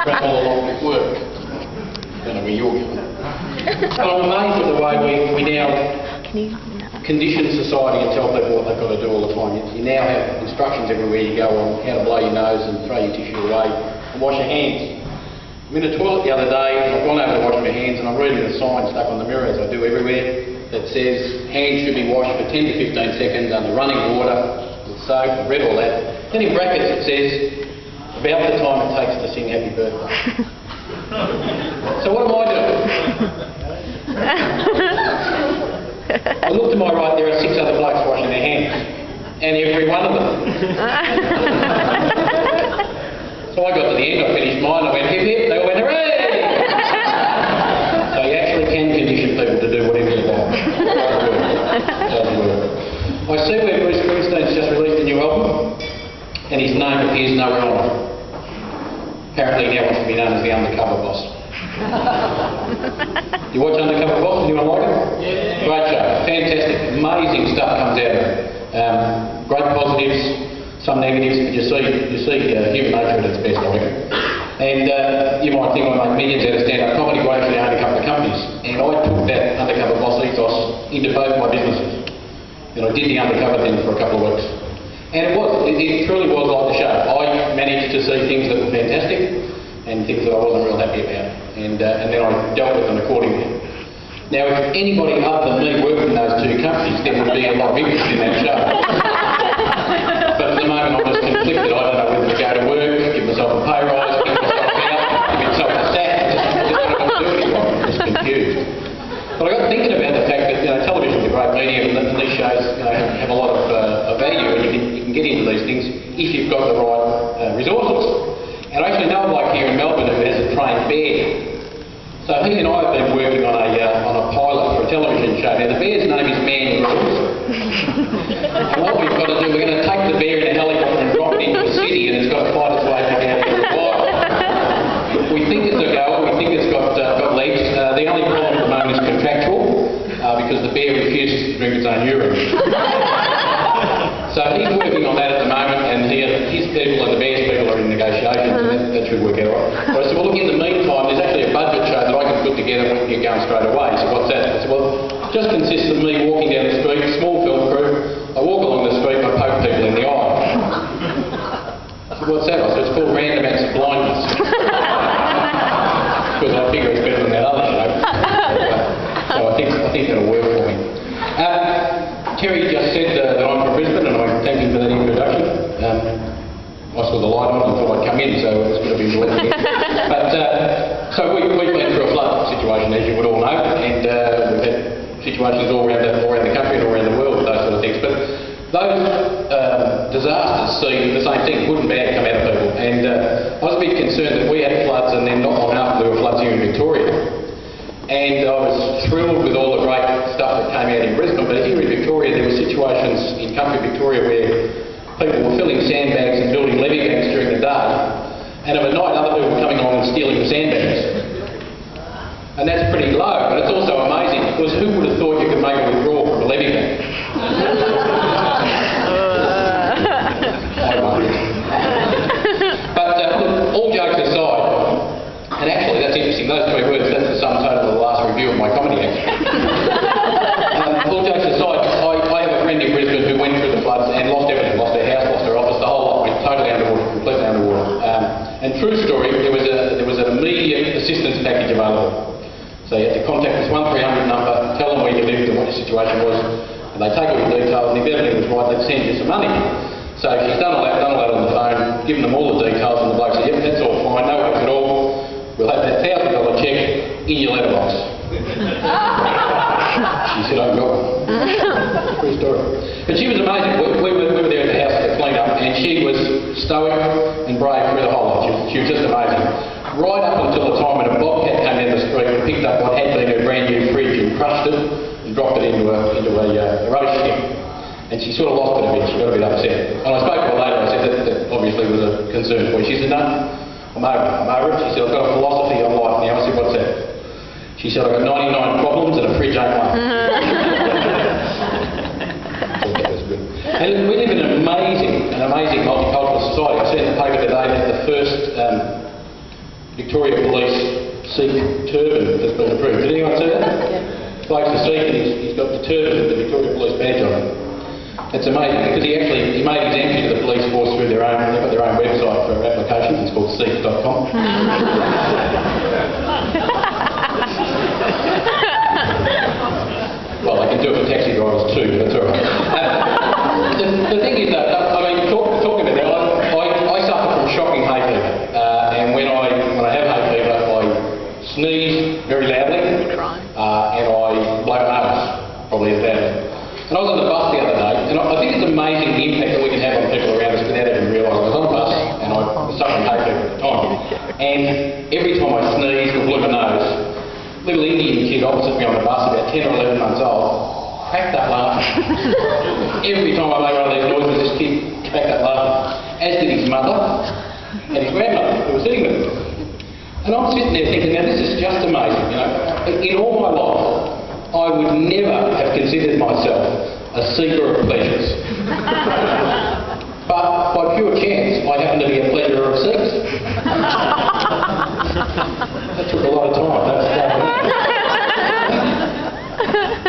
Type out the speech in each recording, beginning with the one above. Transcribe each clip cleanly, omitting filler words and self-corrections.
travel a lot with work. I don't know where you're going. But I'm amazed at the way we now condition society and tell people what they've got to do all the time. You now have instructions everywhere you go on how to blow your nose and throw your tissue away and wash your hands. I'm in the toilet the other day and I've gone over to wash my hands and I'm reading the sign stuck on the mirror, as I do everywhere, that says hands should be washed for 10 to 15 seconds under running water with soap. I read all that. Then in brackets it says about the time it takes to sing happy birthday. So what am I doing? I look to my right, there are 6 other blokes washing their hands, and every one of them. So I got to the end, I finished mine, I went hip hip, they all went hooray! So you actually can condition people to do whatever you want. Doesn't work. I see where Bruce Springsteen's just released a new album, and his name appears nowhere on it. Apparently he now wants to be known as the Undercover Boss. You watch Undercover Boss? Anyone like it? Yeah. Great show. Fantastic. Amazing stuff comes out of it. Great positives, some negatives, but you see human nature at its best, I reckon. And you might think I make millions out of stand-up comedy, but I actually own a couple of companies. And I took that Undercover Boss ethos into both my businesses. And I did the undercover thing for a couple of weeks. And it truly was like the show. I managed to see things that were fantastic and things that I wasn't real happy about. And then I dealt with them accordingly. Now, if anybody other than me worked in those 2 companies, there would be a lot of interest in that show. But at the moment I'm just conflicted. I don't know whether to go to work, give myself a pay rise, give myself out, give myself a sack. I just don't know what to do anymore. I'm just confused. But I got thinking about the fact that television's a great medium and these shows have a lot of value, and you can get into these things if you've got the right resources. And I actually know a bloke here in Melbourne who has a trained bear. So he and I have been working on a pilot for a television show. Now the bear's name is Man Rules. And what we've got to do, we're going to take the bear in a helicopter and drop it into the city, and it's got to fight its way back out into the wild. We think it's a goer, we think it's got legs. The only problem at the moment is contractual, because the bear refuses to drink its own urine. So he's working on that at the moment, and his people and the bear's people are in negotiations, and that should work out right. But I said, well look, in the meantime, there's actually a budget show that I can put together and we can get going straight away. So what's that? I said, well, it just consists of me walking down the street, small film crew, I walk along the street and I poke people in the eye. I said, what's that? I said, it's called Random Acts of Blindness. Because I figure it's better than that other show. So I think that'll work for me. Terry just said that I'm from Brisbane, and I thank him for that introduction. I saw the light on and thought I'd come in, so it's going to be lit again. But so we've been through a flood situation, as you would all know, and we've had situations all around the country and all around the world with those sort of things. But those disasters see the same thing, good and bad, come out of people. And I was a bit concerned that we had floods, and then not long after there were floods here in Victoria. And I was thrilled with all the great stuff that came out in Brisbane, but here in Victoria there were situations in country Victoria where people were filling sandbags and building levee banks during the day, and of a night other people were coming along and stealing the sandbags. And that's pretty low, but it's also amazing, because who would have thought you could make a withdrawal from a levee bank? But look, all jokes aside, and actually that's interesting, those 3 words, that's the sum total of the last review of my comedy act. All jokes aside, I have a friend in Brisbane who went through the floods and lost everything, lost her house, lost her office, the whole lot, went totally underwater, completely underwater. And true story, there was an immediate assistance package available. So you had to contact this 1300 number, tell them where you lived and what your situation was, and they take all the details, and if everything was right, they'd send you some money. So she's done all that on the phone, given them all the details, and the bloke said, yep, that's all fine, no worries at all. We'll have that $1,000 cheque in your letterbox. She said, I've got one. True story. But she was amazing. We were there at the house to clean up, and she was stoic and brave through the whole lot. She was just amazing. Right up until the time when a bobcat came down the street and picked up what had been her brand new fridge and crushed it and dropped it into a rubbish tip. And she sort of lost it a bit. She got a bit upset. And I spoke to her later. I said that obviously was a concern for you. She said, no, I'm over it. She said, I've got a philosophy on life now. I said, what's that? She said, I've got 99 problems and a fridge ain't one. That was good. And we live in an amazing multicultural society. I see in the paper today that the first Victoria Police Sikh turban that's been approved. Did anyone see that? Yeah. Bloke's a Sikh and he's got the turban with the Victoria Police badge on it. It's amazing because he made his entry to the police force through they've got their own website for applications. It's called Sikh.com. Well, they can do it for taxi drivers too, but that's all right. The thing is though, I mean, talking about that, I suffer from shocking hay fever, and when I have hay fever, I sneeze very loudly, and I blow my nose, probably as loudly. And I was on the bus the other day, and I think it's amazing the impact that we can have on people around us without even realising. I was on the bus, and I was suffering hay fever at the time, and every time I sneeze or blew my nose, little Indian kid opposite me on the bus, about 10 or 11 months old, cracked up laughing. Every time I made one of these noises, this kid cracked up laughing, as did his mother and his grandmother who were sitting with him. And I'm sitting there thinking, now this is just amazing, you know. In all my life, I would never have considered myself a seeker of pleasures. But by pure chance, I happen to be a pleasurer of sex. That took a lot of time.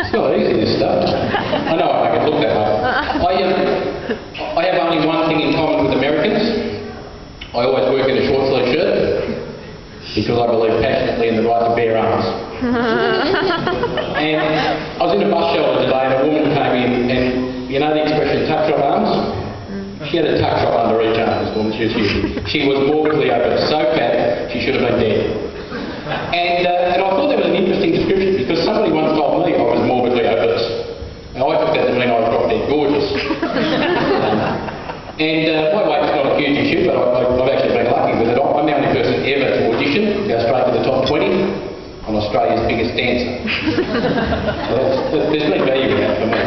It's not easy, this stuff. I know I can look that way. I have only one thing in common with Americans. I always work in a short sleeve shirt because I believe passionately in the right to bear arms. And I was in a bus shelter today and a woman came in and you know the expression tuck shop arms? She had a tuck shop under each arm, this woman. She was huge. She was morbidly obese, so fat she should have been dead. And I thought that was an interesting description because somebody once told me I was morbidly obese. Now I took that to mean I was drop dead gorgeous. My weight's not a huge issue, but I've actually been lucky with it. I'm the only person ever to audition, go straight to the top 20 on Australia's biggest dancer. So there's been value in that for me.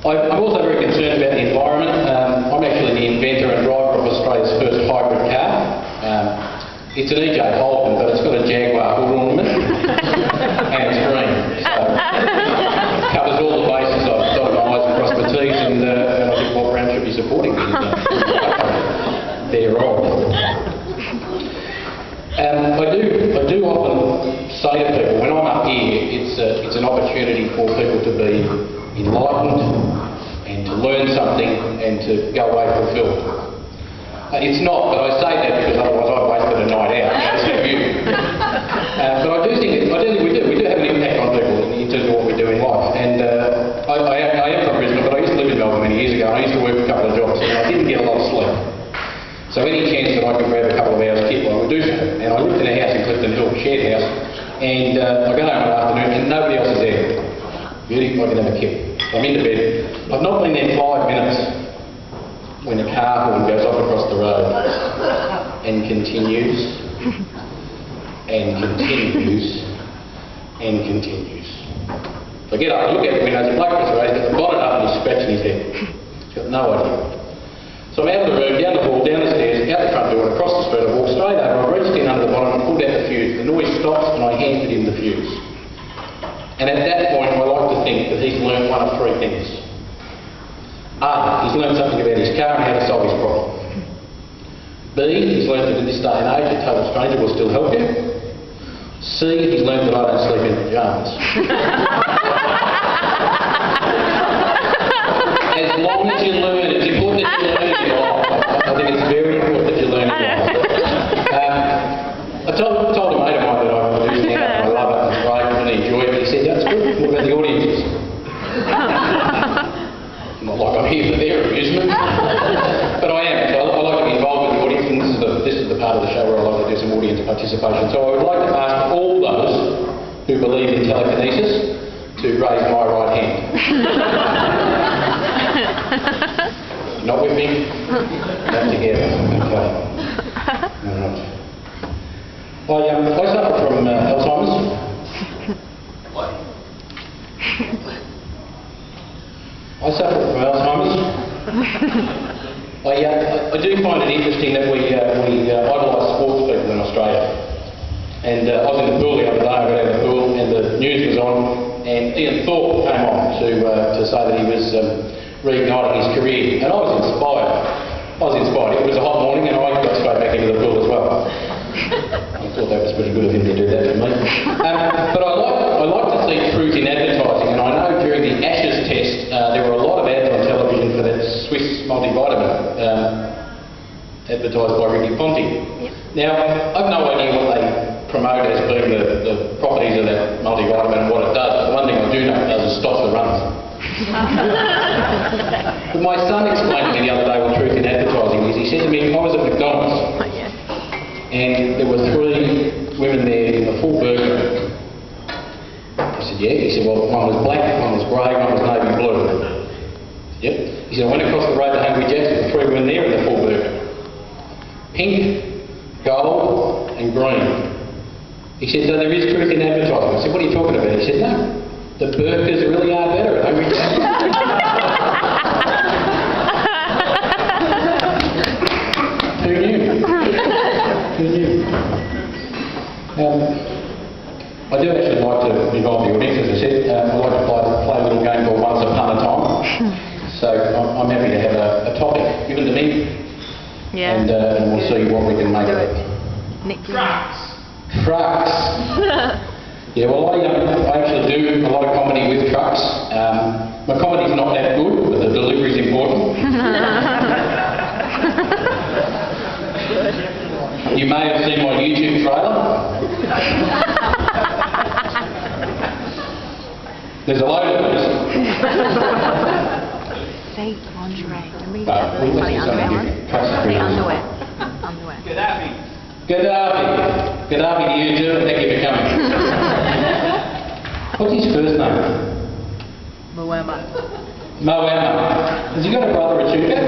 I'm also very concerned about the environment. I'm actually the inventor and driver of Australia's first hybrid car. It's an EJ Holden, but it's got a Jaguar hood ornament and it's green. So it covers all the bases. I've dotted my I's and crossed my T's, and I think Bob Brown should be supporting me thereof. I do often say to people, when I'm up here, it's an opportunity for people to be enlightened and to learn something and to go away fulfilled. It's not, but I say that because otherwise I've wasted a night out. That's for you. But I do think we do have an impact on people in terms of what we do in life. And I am from Brisbane, but I used to live in Melbourne many years ago. And I used to work a couple of jobs, and I didn't get a lot of sleep. So any chance that I could grab a couple of hours kit, I would do so. And I lived in a house in Clifton Hill, a shared house, and I got home in the afternoon and nobody else is there. Beauty, I can have a kip. I'm into bed. I've not been there 5 minutes when a car horn goes off across the road and continues and continues and continues. So I get up, I look out the window, there's a bloke across the road, he's got the bonnet up and he's scratching his head. He's got no idea. So I'm out of the room, down the hall, down the stairs, out the front door and across the street. I walked straight over, I reached in under the bonnet and pulled out the fuse. The noise stops and I handed him the fuse. And at that point I like to think that he's learned one of 3 things. A, he's learned something about his car and how to solve his problem. B, he's learned that in this day and age a total stranger will still help you. C, he's learned that I don't sleep in pyjamas. As long as you learn, it's important that you learn in your life. I think it's very important that you learn in your life. I told a mate of mine that I do stand up and I love it and it's great and I enjoy it. He said, that's good. What about the audiences? Not like I'm here for their amusement, but I am. So I like to be involved with the audience, and this is the part of the show where I like to do some audience participation. So I would like to ask all those who believe in telekinesis to raise my right hand. Not with me? Not together. Okay. All right. I suffer from Alzheimer's. I suffer from Alzheimer's. I do find it interesting that we idolise sports people in Australia. And I was in the pool the other day, I got out of the pool and the news was on and Ian Thorpe came on to say that he was reigniting his career, and I was inspired. It was a hot morning and I got straight back into the pool as well. advertised by Ricky Ponti. Yep. Now, I've no idea what they promote as being the properties of that multivitamin and what it does, but the one thing I do know it does is stops the runs. But my son explained to me the other day what truth in advertising is. He said to me, I was at McDonald's and there were 3 women there in a full burger. I said, yeah. He said, well, one was black, one was grey, one was navy blue. I said, yep. He said, I went across the road to Hungry Jack's with 3 women there in the full burger. Pink, gold and green. He said, so there is truth in advertising. I said, what are you talking about? He said, no, the burgers really are better at Hungry Jack's. Who knew? Who knew? I do actually like to involve the audience, as I said. I like to play a little game called Once Upon a Time. So I'm happy to have a topic given to me. Yeah. And we'll see what we can make of it. Trucks. Yeah, well, I actually do a lot of comedy with trucks. My comedy's not that good, but the delivery's important. You may have seen my YouTube trailer. There's a load of these. See, lingerie. Remember you got really funny underwear one? The underwear. Underwear. Gaddafi to you too, and thank you for coming. What's his first name? Moama. Has he got a brother at Chuka?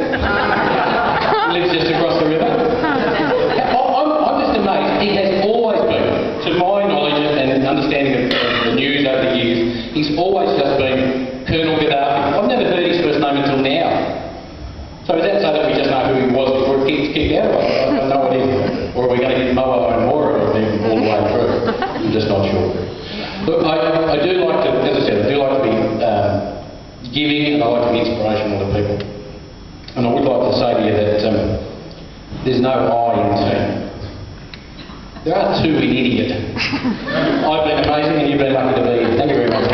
He lives just across the river? I'm just amazed. He has always been, to my knowledge and understanding of the news over the years, he's always just been Colonel Gaddafi. I've never heard his first name until now. So is that so that we just know who he was before he gets kicked out? I have no idea. Or are we going to get Moa and Mora all the way through? I'm just not sure. Look, I do like to, as I said, I do like to be giving, and I like to be inspirational to people. And I would like to say to you that there's no I in team. There are 2 in idiot. I've been amazing and you've been lucky to be here. Thank you very much.